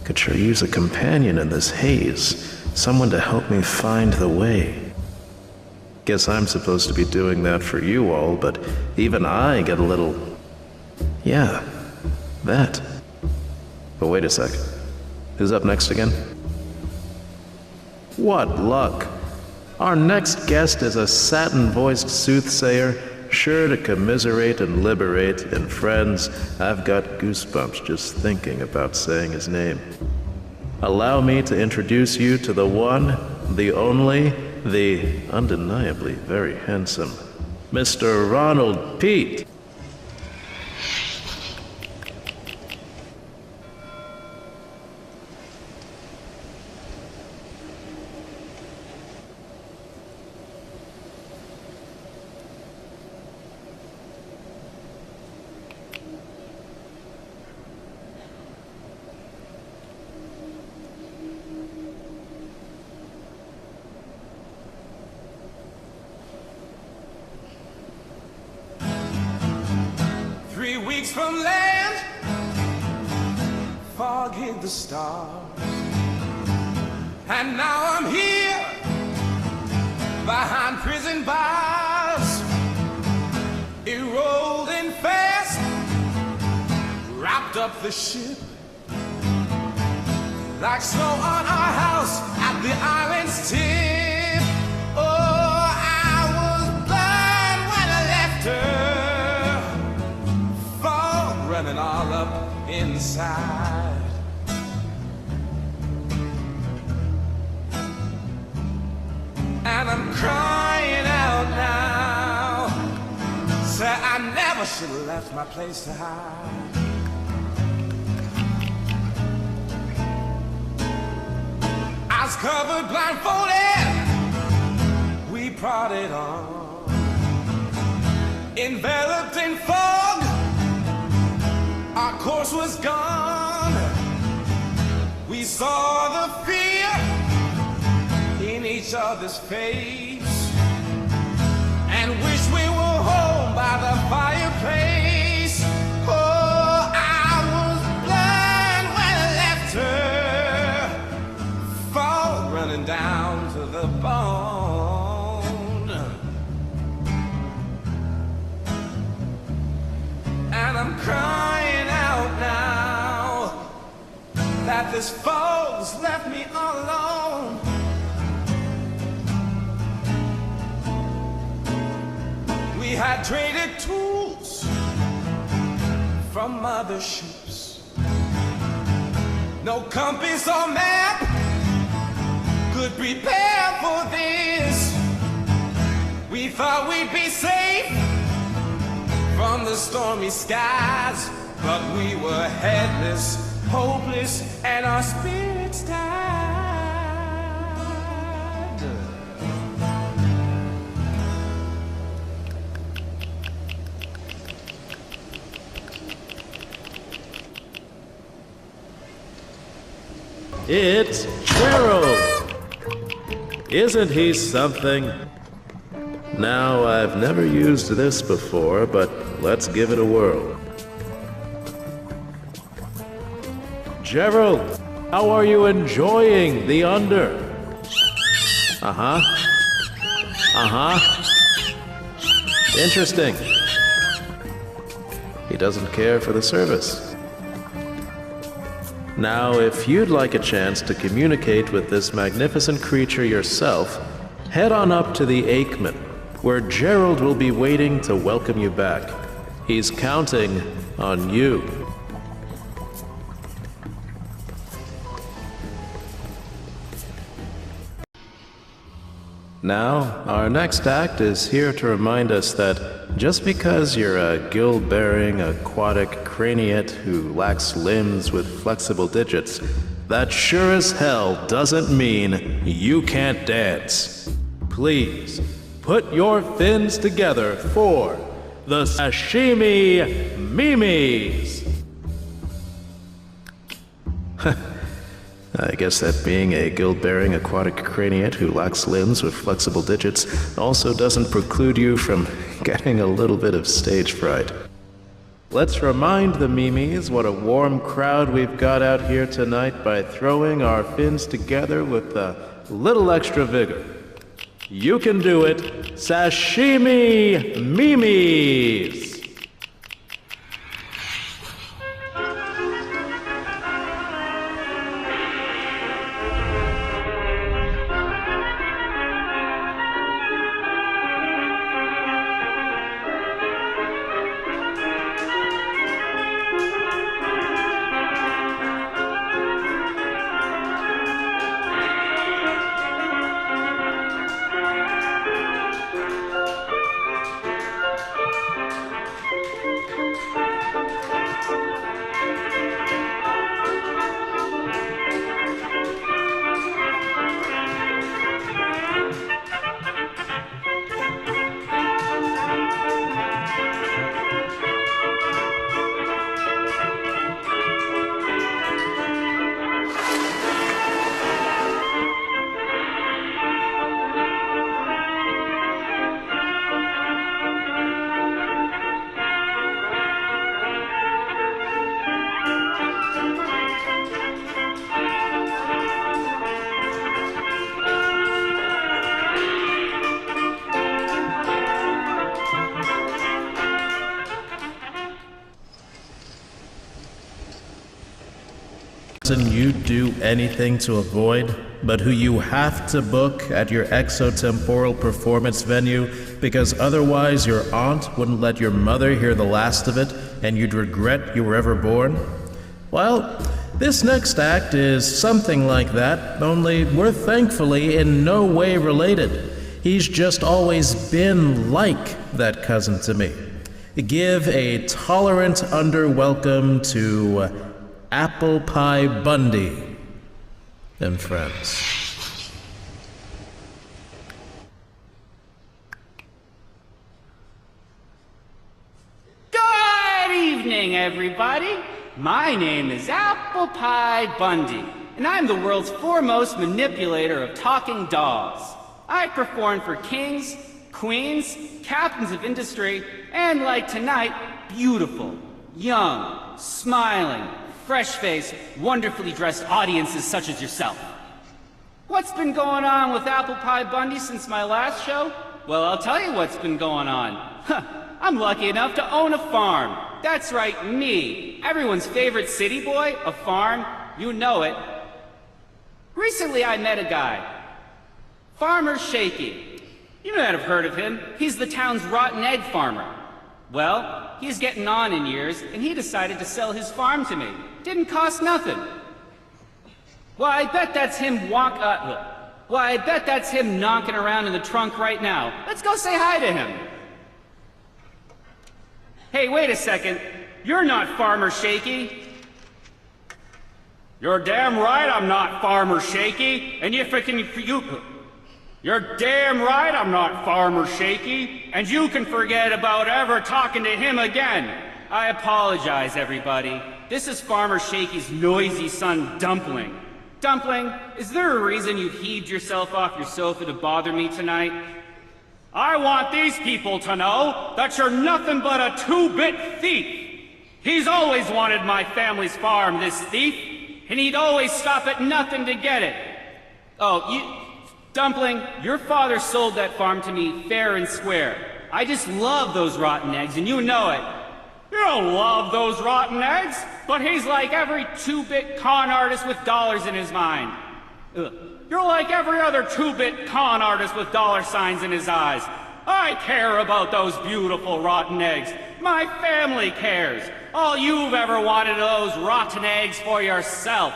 Could sure use a companion in this haze. Someone to help me find the way. Guess I'm supposed to be doing that for you all, but even I get a little... Yeah, that. But wait a sec. Who's up next again? What luck! Our next guest is a satin-voiced soothsayer, sure to commiserate and liberate, and friends, I've got goosebumps just thinking about saying his name. Allow me to introduce you to the one, the only, the undeniably very handsome, Mr. Ronald Pete. 3 weeks from land, fog hid the stars, and now I'm here behind prison bars. It rolled in fast, wrapped up the ship like snow on our house at the island's tip. Oh, I was blind when I left her, fog running all up inside. And I'm crying out now, say I never should have left my place to hide. Eyes covered, blindfolded, we prodded on, enveloped in fog, our course was gone. We saw the fear in each other's face, and wished we were home by the fireplace. Oh, I was blind when I left her, fog running down to the bone. And I'm crying out now that this fog's left me all alone. We had traded tools from other ships. No compass or map could prepare for this. We thought we'd be safe from the stormy skies, but we were headless, hopeless, and our spirits died. It's Gerald! Isn't he something? Now, I've never used this before, but let's give it a whirl. Gerald, how are you enjoying the under? Uh-huh. Interesting. He doesn't care for the service. Now, if you'd like a chance to communicate with this magnificent creature yourself, head on up to the Aikman, where Gerald will be waiting to welcome you back. He's counting on you. Now, our next act is here to remind us that just because you're a gill-bearing aquatic craniate who lacks limbs with flexible digits, that sure as hell doesn't mean you can't dance. Please, put your fins together for the Sashimi Mimis! I guess that being a gill-bearing aquatic craniate who lacks limbs with flexible digits also doesn't preclude you from getting a little bit of stage fright. Let's remind the Mimis what a warm crowd we've got out here tonight by throwing our fins together with a little extra vigor. You can do it, Sashimi Mimis! You do anything to avoid, but who you have to book at your exotemporal performance venue because otherwise your aunt wouldn't let your mother hear the last of it and you'd regret you were ever born? Well, this next act is something like that, only we're thankfully in no way related. He's just always been like that cousin to me. Give a tolerant underwelcome to Apple Pie Bundy and friends. Good evening, everybody. My name is Apple Pie Bundy, and I'm the world's foremost manipulator of talking dolls. I perform for kings, queens, captains of industry, and like tonight, beautiful, young, smiling, fresh-faced, wonderfully dressed audiences such as yourself. What's been going on with Apple Pie Bundy since my last show? Well, I'll tell you what's been going on. I'm lucky enough to own a farm. That's right, me. Everyone's favorite city boy, a farm. You know it. Recently I met a guy. Farmer Shaky. You might have heard of him. He's the town's rotten egg farmer. Well, he's getting on in years, and he decided to sell his farm to me. Didn't cost nothing. Why, I bet that's him knocking around in the trunk right now. Let's go say hi to him. Hey, wait a second. You're not Farmer Shaky. You're damn right I'm not Farmer Shaky, and You're damn right I'm not Farmer Shaky, and you can forget about ever talking to him again. I apologize, everybody. This is Farmer Shaky's noisy son, Dumpling. Dumpling, is there a reason you heaved yourself off your sofa to bother me tonight? I want these people to know that you're nothing but a two-bit thief. He's always wanted my family's farm, this thief, and he'd always stop at nothing to get it. Dumpling, your father sold that farm to me fair and square. I just love those rotten eggs, and you know it. You don't love those rotten eggs, but he's like every two-bit con artist with dollars in his mind. You're like every other two-bit con artist with dollar signs in his eyes. I care about those beautiful rotten eggs. My family cares. All you've ever wanted are those rotten eggs for yourself.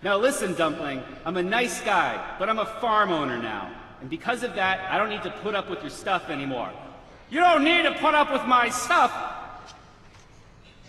Now listen, Dumpling, I'm a nice guy, but I'm a farm owner now. And because of that, I don't need to put up with your stuff anymore. You don't need to put up with my stuff.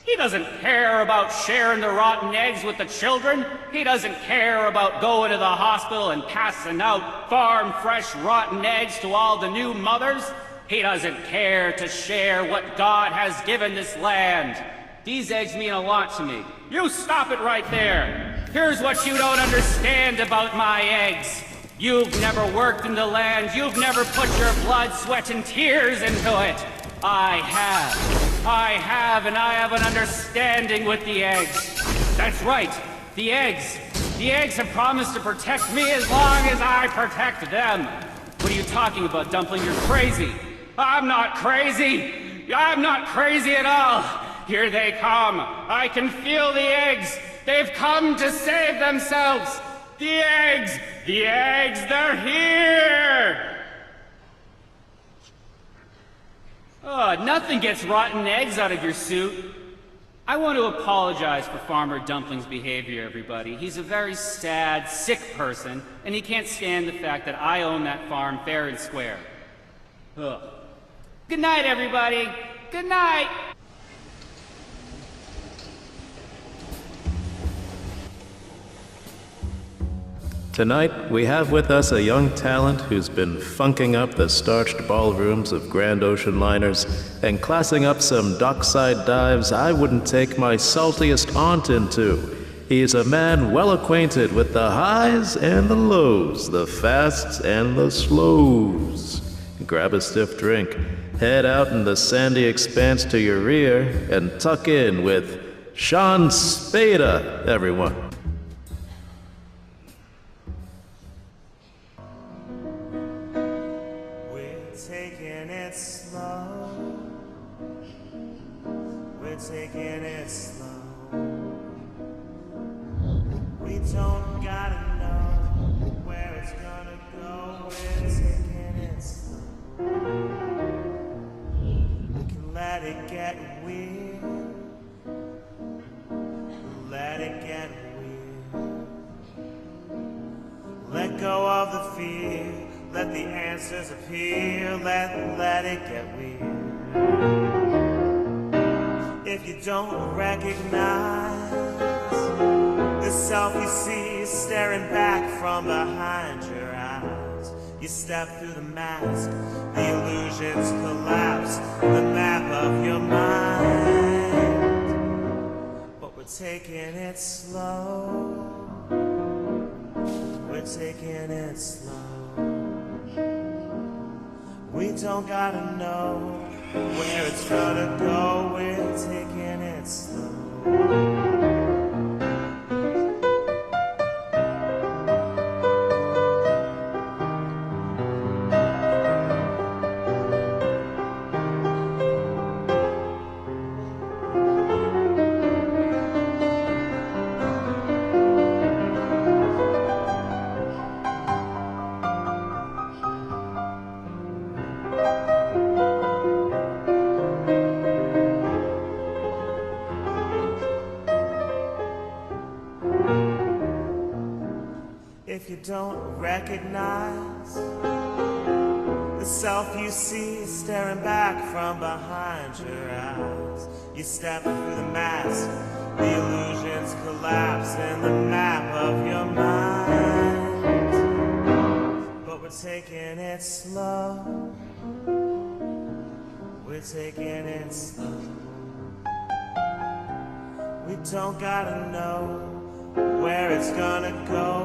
He doesn't care about sharing the rotten eggs with the children. He doesn't care about going to the hospital and passing out farm-fresh rotten eggs to all the new mothers. He doesn't care to share what God has given this land. These eggs mean a lot to me. You stop it right there. Here's what you don't understand about my eggs. You've never worked in the land. You've never put your blood, sweat, and tears into it. I have. I have an understanding with the eggs. That's right, the eggs. The eggs have promised to protect me as long as I protect them. What are you talking about, Dumpling? You're crazy. I'm not crazy. I'm not crazy at all. Here they come. I can feel the eggs. They've come to save themselves. The eggs! The eggs, they're here! Oh, nothing gets rotten eggs out of your suit. I want to apologize for Farmer Dumpling's behavior, everybody. He's a very sad, sick person, and he can't stand the fact that I own that farm fair and square. Ugh. Good night, everybody. Good night. Tonight, we have with us a young talent who's been funking up the starched ballrooms of Grand Ocean liners and classing up some dockside dives I wouldn't take my saltiest aunt into. He's a man well acquainted with the highs and the lows, the fasts and the slows. Grab a stiff drink, head out in the sandy expanse to your rear, and tuck in with Sean Spada, everyone. Taking it slow. We're taking it slow. We don't gotta know where it's gonna go. We're taking it slow. We can let it get weird. Let it get weird. Let go of the fear. Let the answers appear, let it get weird. If you don't recognize the self you see staring back from behind your eyes, you step through the mask, the illusions collapse, the map of your mind. But we're taking it slow. We're taking it slow. We don't gotta know where it's gonna go. We're taking it slow. If you don't recognize the self you see staring back from behind your eyes, you step through the mask, the illusions collapse in the map of your mind. But we're taking it slow. We're taking it slow. We don't gotta know where it's gonna go.